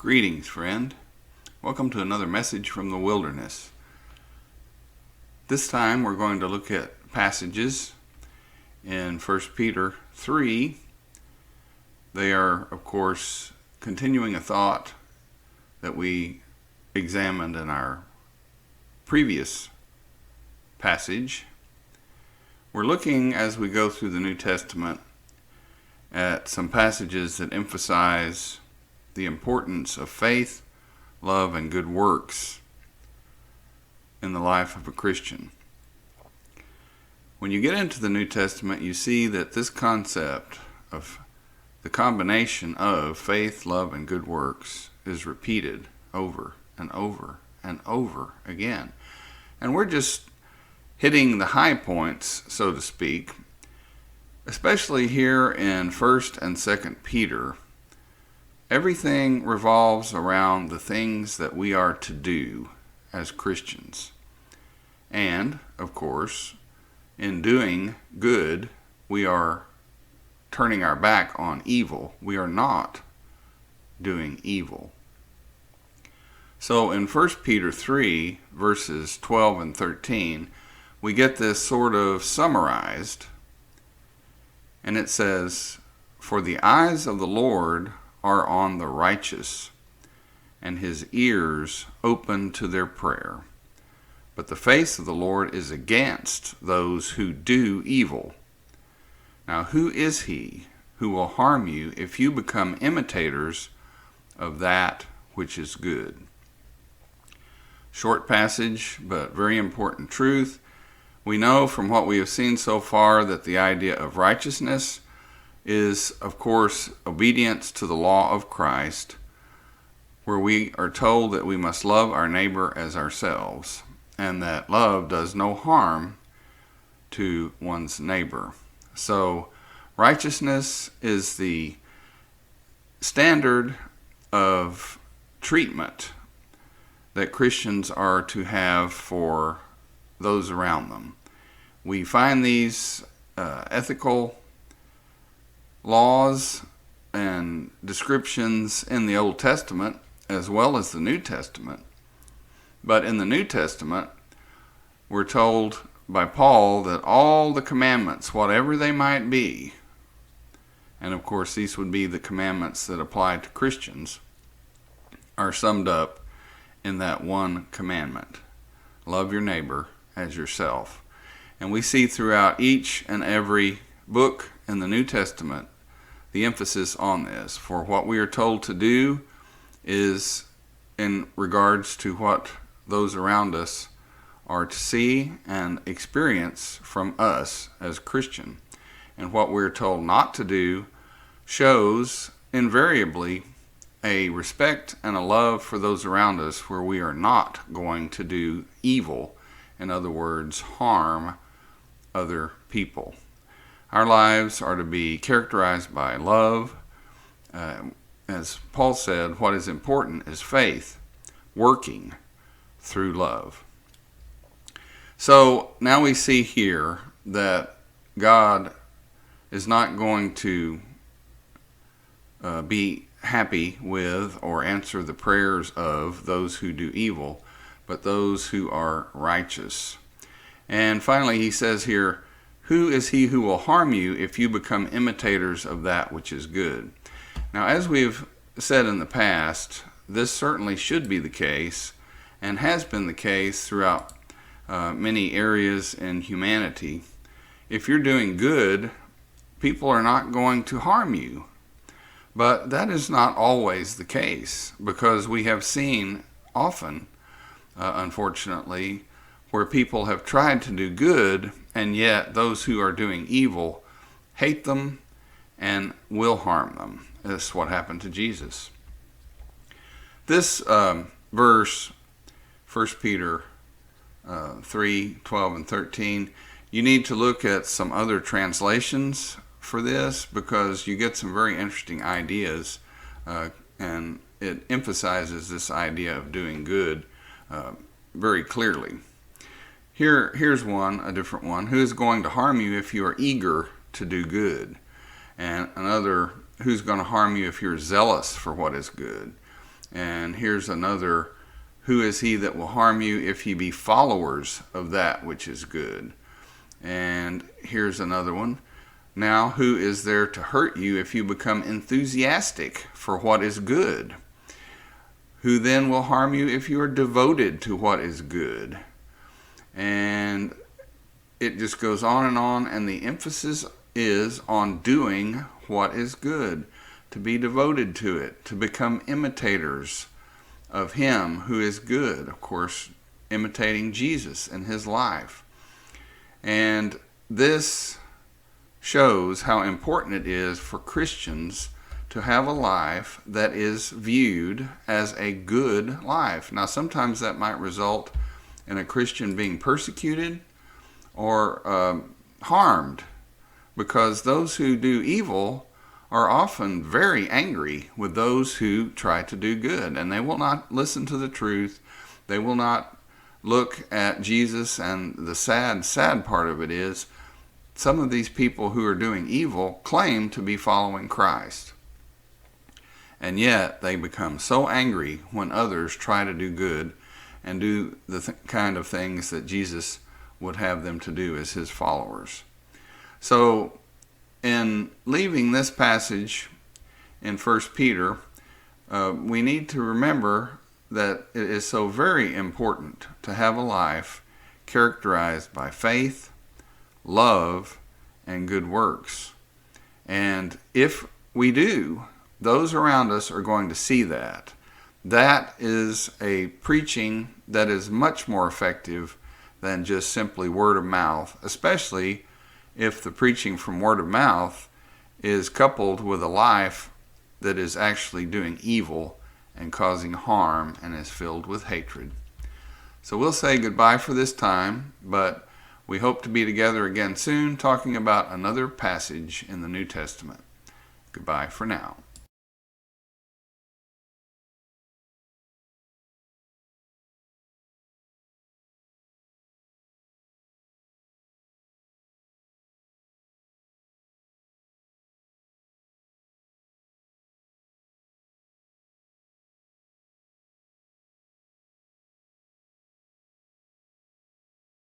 Greetings, friend. Welcome to another message from the wilderness. This time we're going to look at passages in 1 Peter 3. They are, of course, continuing a thought that we examined in our previous passage. We're looking, as we go through the New Testament, at some passages that emphasize the importance of faith, love, and good works in the life of a Christian. When you get into the New Testament, you see that this concept of the combination of faith, love, and good works is repeated over and over and over again. And we're just hitting the high points, so to speak, especially here in 1st and 2nd Peter. Everything revolves around the things that we are to do as Christians. And, of course, in doing good, we are turning our back on evil. We are not doing evil. So in 1 Peter 3, verses 12 and 13, we get this sort of summarized. And it says, "For the eyes of the Lord are on the righteous, and his ears open to their prayer. But the face of the Lord is against those who do evil. Now who is he who will harm you if you become imitators of that which is good?" Short passage, but very important truth. We know from what we have seen so far that the idea of righteousness is, of course, obedience to the law of Christ, where we are told that we must love our neighbor as ourselves, and that love does no harm to one's neighbor. So righteousness is the standard of treatment that Christians are to have for those around them. We find these ethical laws and descriptions in the Old Testament as well as the New Testament. But in the New Testament, we're told by Paul that all the commandments, whatever they might be, and of course these would be the commandments that apply to Christians, are summed up in that one commandment: love your neighbor as yourself. And we see throughout each and every book in the New Testament the emphasis on this. For what we are told to do is in regards to what those around us are to see and experience from us as Christian. And what we're told not to do shows invariably a respect and a love for those around us, where we are not going to do evil. In other words, harm other people. Our lives are to be characterized by love. As Paul said, what is important is faith, working through love. So now we see here that God is not going to be happy with or answer the prayers of those who do evil, but those who are righteous. And finally, he says here, "Who is he who will harm you if you become imitators of that which is good?" Now, as we've said in the past, this certainly should be the case and has been the case throughout many areas in humanity. If you're doing good, people are not going to harm you. But that is not always the case, because we have seen often, unfortunately, where people have tried to do good, and yet those who are doing evil hate them and will harm them. That's what happened to Jesus. This verse, 1 Peter 3, 12 and 13, you need to look at some other translations for this, because you get some very interesting ideas, and it emphasizes this idea of doing good very clearly. Here's one, a different one. "Who is going to harm you if you are eager to do good?" And another, "Who's going to harm you if you're zealous for what is good?" And here's another, who is he that will harm you if ye be followers of that which is good? And here's another one. Now, who is there to hurt you if you become enthusiastic for what is good? Who then will harm you if you are devoted to what is good? And it just goes on, and the emphasis is on doing what is good, to be devoted to it, to become imitators of him who is good. Of course, imitating Jesus and his life. And this shows how important it is for Christians to have a life that is viewed as a good life. Now, sometimes that might result in a Christian being persecuted or harmed, because those who do evil are often very angry with those who try to do good, and they will not listen to the truth. They will not look at Jesus. And the sad part of it is, some of these people who are doing evil claim to be following Christ, and yet they become so angry when others try to do good and do the kind of things that Jesus would have them to do as his followers. So in leaving this passage in 1 Peter, we need to remember that it is so very important to have a life characterized by faith, love, and good works. And if we do, those around us are going to see that. That is a preaching that is much more effective than just simply word of mouth, especially if the preaching from word of mouth is coupled with a life that is actually doing evil and causing harm and is filled with hatred. So we'll say goodbye for this time, but we hope to be together again soon talking about another passage in the New Testament. Goodbye for now.